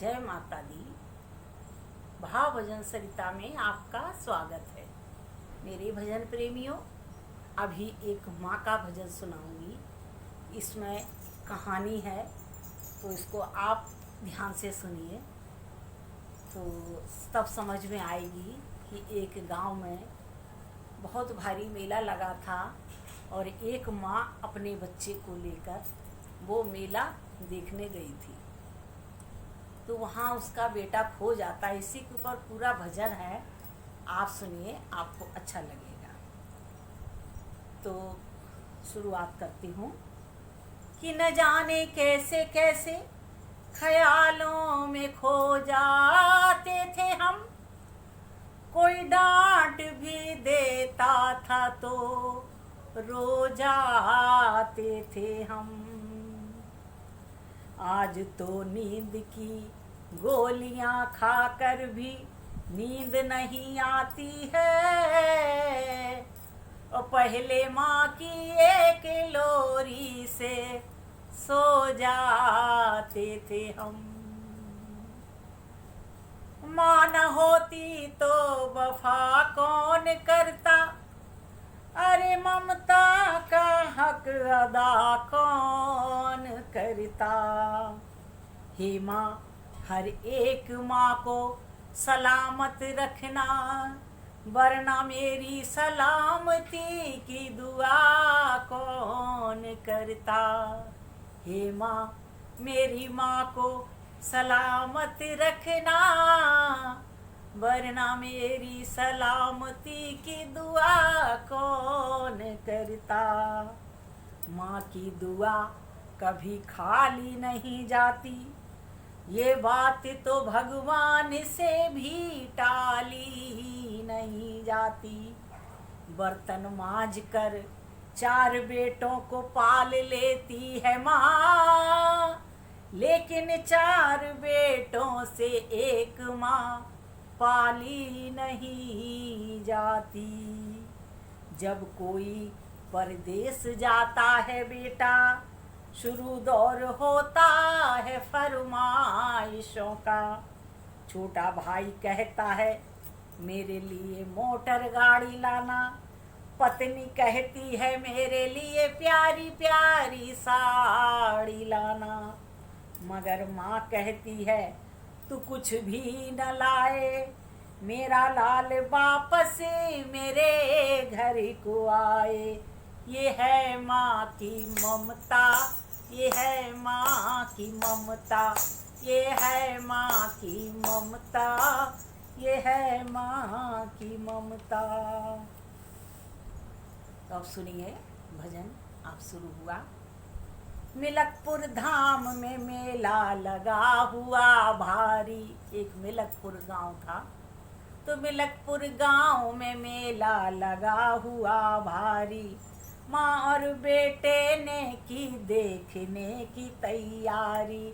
जय माता दी। भाव भजन सरिता में आपका स्वागत है। मेरे भजन प्रेमियों, अभी एक माँ का भजन सुनाऊंगी। इसमें कहानी है, तो इसको आप ध्यान से सुनिए तो तब समझ में आएगी कि एक गांव में बहुत भारी मेला लगा था और एक माँ अपने बच्चे को लेकर वो मेला देखने गई थी। तो वहाँ उसका बेटा खो जाता है। इसी के ऊपर पूरा भजन है, आप सुनिए, आपको अच्छा लगेगा। तो शुरुआत करती हूँ कि न जाने कैसे कैसे ख्यालों में खो जाते थे हम, कोई डांट भी देता था तो रो जाते थे हम। आज तो नींद की गोलियां खाकर भी नींद नहीं आती है, और पहले माँ की एक लोरी से सो जाते थे हम। माँ न होती तो वफा कौन करता, अरे ममता का हक अदा कौन करता। हे माँ, हर एक माँ को सलामत रखना, वरना मेरी सलामती की दुआ कौन करता। हे माँ, मेरी माँ को सलामत रखना, वरना मेरी सलामती की दुआ कौन करता। माँ की दुआ कभी खाली नहीं जाती, ये बात तो भगवान से भी टाली नहीं जाती। बर्तन मांज कर 4 बेटों को पाल लेती है माँ, लेकिन 4 बेटों से एक माँ पाली नहीं जाती। जब कोई परदेश जाता है बेटा, शुरू दौर होता है फरमाइशों का। छोटा भाई कहता है मेरे लिए मोटर गाड़ी लाना, पत्नी कहती है मेरे लिए प्यारी प्यारी साड़ी लाना, मगर माँ कहती है तू कुछ भी न लाए, मेरा लाल वापस मेरे घर को आए। ये है माँ की ममता, ये है माँ की ममता, ये है माँ की ममता, ये है माँ की ममता। तो अब सुनिए भजन, आप शुरू हुआ। मिलकपुर धाम में मेला लगा हुआ भारी। एक मिलकपुर गांव था, तो मिलकपुर गांव में मेला लगा हुआ भारी। माँ और बेटे ने की देखने की तैयारी,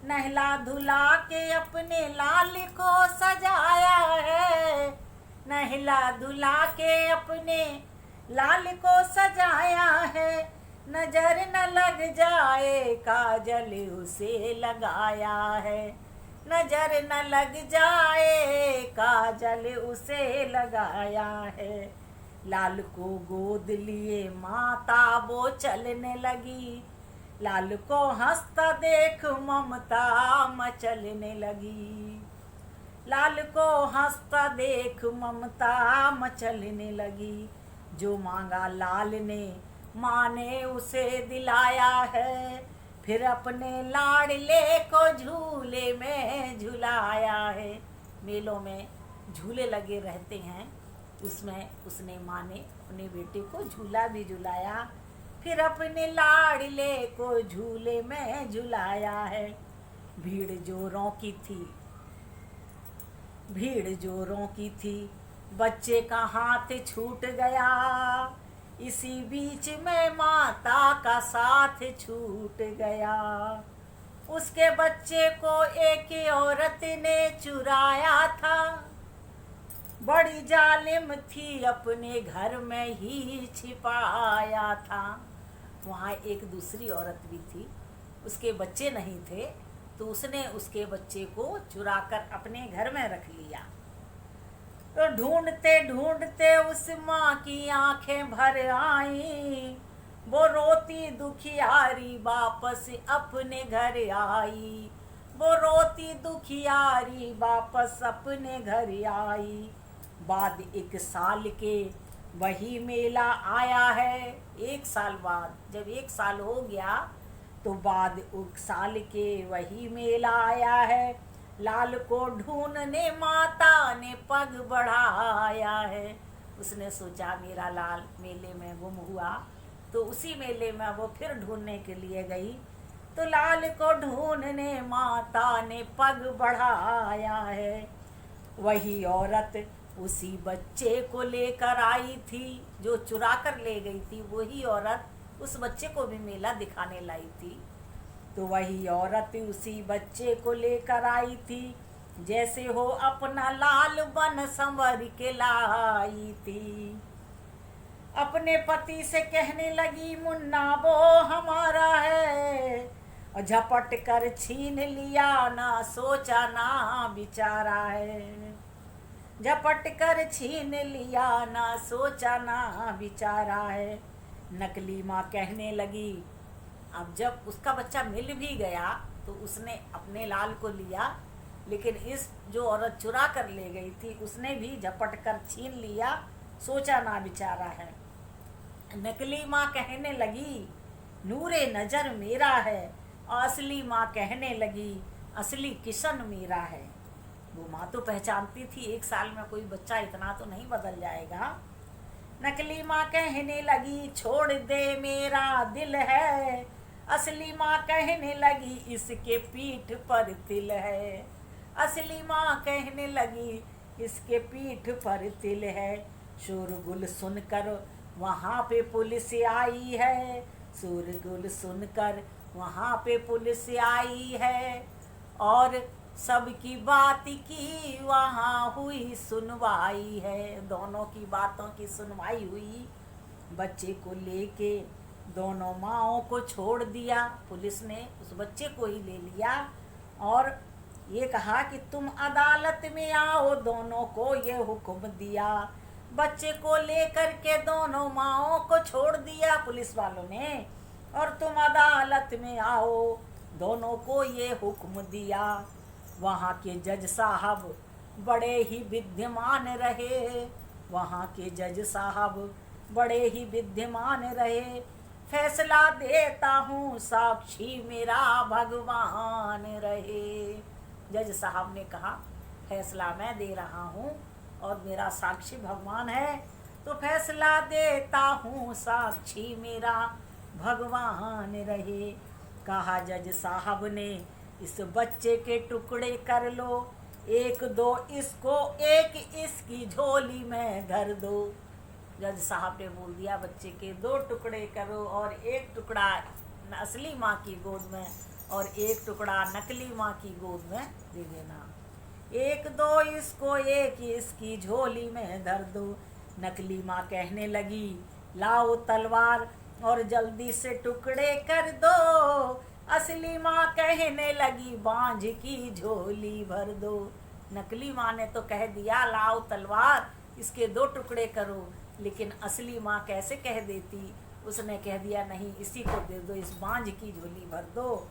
नहला धुला के अपने लाल को सजाया है, नहला धुला के अपने लाल को सजाया है। नजर न लग जाए काजल उसे लगाया है, नजर न लग जाए काजल उसे लगाया है। लाल को गोद लिए माता वो चलने लगी, लाल को हंसता देख ममता मचलने लगी, लाल को हंसता देख ममता मचलने लगी। जो मांगा लाल ने माँ ने उसे दिलाया है, फिर अपने लाडले को झूले में झुलाया है। मेलों में झूले लगे रहते हैं, उसमें उसने माँ ने अपने बेटे को झूला भी झुलाया, फिर अपने लाडले को झूले में झुलाया है। भीड़ जोरों की थी, भीड़ जोरों की थी, बच्चे का हाथ छूट गया, इसी बीच में माता का साथ छूट गया। उसके बच्चे को एक औरत ने चुराया था, बड़ी जालिम थी अपने घर में ही छिपाया था। वहाँ एक दूसरी औरत भी थी, उसके बच्चे नहीं थे, तो उसने उसके बच्चे को चुराकर अपने घर में रख लिया। तो ढूंढते ढूंढते उस माँ की आंखें भर आई, वो रोती दुखियारी वापस अपने घर आई, वो रोती दुखियारी वापस अपने घर आई। बाद 1 साल के वही मेला आया है। 1 साल बाद, जब 1 साल हो गया तो बाद 1 साल के वही मेला आया है। लाल को ढूंढने माता ने पग बढ़ाया है। उसने सोचा मेरा लाल मेले में गुम हुआ, तो उसी मेले में वो फिर ढूंढने के लिए गई। तो लाल को ढूंढने माता ने पग बढ़ाया है। वही औरत उसी बच्चे को लेकर आई थी, जो चुरा कर ले गई थी। वही औरत उस बच्चे को भी मेला दिखाने लाई थी। तो वही औरत उसी बच्चे को लेकर आई थी, जैसे हो अपना लाल बन संवर के लाई थी। अपने पति से कहने लगी मुन्ना वो हमारा है, और झपट कर छीन लिया ना सोचा ना बिचारा है। झपट कर छीन लिया ना सोचा ना बिचारा है। नकली माँ कहने लगी, अब जब उसका बच्चा मिल भी गया तो उसने अपने लाल को लिया, लेकिन इस जो औरत चुरा कर ले गई थी उसने भी झपट कर छीन लिया, सोचा ना बिचारा है। नकली माँ कहने लगी नूरे नजर मेरा है, और असली माँ कहने लगी असली किशन मेरा है। वो माँ तो पहचानती थी 1 साल में कोई बच्चा इतना तो नहीं बदल जाएगा। नकली माँ कहने लगी छोड़ दे मेरा दिल है, असली माँ कहने लगी इसके पीठ पर तिल है। असली माँ कहने लगी इसके पीठ पर तिल है। शोरगुल सुनकर वहाँ पे पुलिस आई है, शोरगुल सुनकर वहाँ पे पुलिस आई है, और सबकी बात की वहाँ हुई सुनवाई है। दोनों की बातों की सुनवाई हुई। बच्चे को लेके दोनों माँओं को छोड़ दिया। पुलिस ने उस बच्चे को ही ले लिया और ये कहा कि तुम अदालत में आओ। दोनों को ये हुक्म दिया। बच्चे को लेकर के दोनों माँओं को छोड़ दिया पुलिस वालों ने, और तुम अदालत में आओ। दोनों को ये हुक्म दिया। वहाँ के जज साहब बड़े ही विद्यमान रहे। वहाँ के जज साहब बड़े ही विद्यमान रहे। फैसला देता हूँ साक्षी मेरा भगवान रहे। जज साहब ने कहा फैसला मैं दे रहा हूँ और मेरा साक्षी भगवान है, तो फैसला देता हूँ साक्षी मेरा भगवान रहे। कहा जज साहब ने इस बच्चे के टुकड़े कर लो, 1-2 इसको, 1 इसकी झोली में धर दो। जज साहब ने बोल दिया बच्चे के 2 टुकड़े करो, और 1 टुकड़ा असली माँ की गोद में और 1 टुकड़ा नकली माँ की गोद में दे देना। 1-2 इसको, 1 इसकी झोली में धर दो। नकली माँ कहने लगी लाओ तलवार और जल्दी से टुकड़े कर दो। असली माँ कहने लगी बांझ की झोली भर दो। नकली माँ ने तो कह दिया लाओ तलवार, इसके 2 टुकड़े करो, लेकिन असली माँ कैसे कह देती। उसने कह दिया नहीं, इसी को दे दो, इस बांझ की झोली भर दो।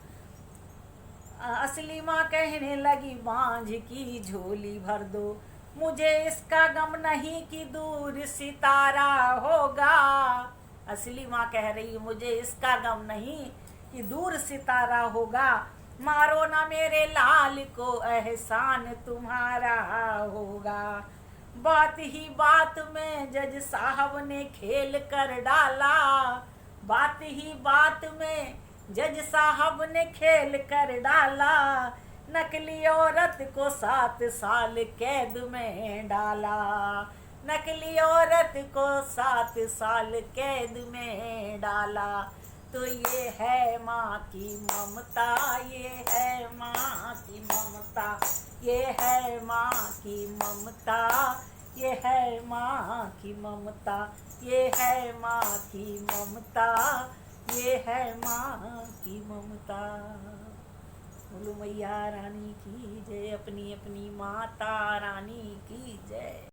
असली माँ कहने लगी बांझ की झोली भर दो। मुझे इसका गम नहीं कि दूर सितारा होगा। असली माँ कह रही मुझे इसका गम नहीं कि दूर सितारा होगा। मारो ना मेरे लाल को, एहसान तुम्हारा होगा। बात ही बात में जज साहब ने खेल कर डाला। बात ही बात में जज साहब ने खेल कर डाला। नकली औरत को 7 साल कैद में डाला। नकली औरत को 7 साल कैद में डाला। तो ये है माँ की ममता, ये है माँ की ममता, ये है माँ की ममता, ये है माँ की ममता, ये है माँ की ममता, ये है माँ की ममता। बोलो मैया रानी की जय, अपनी अपनी माता रानी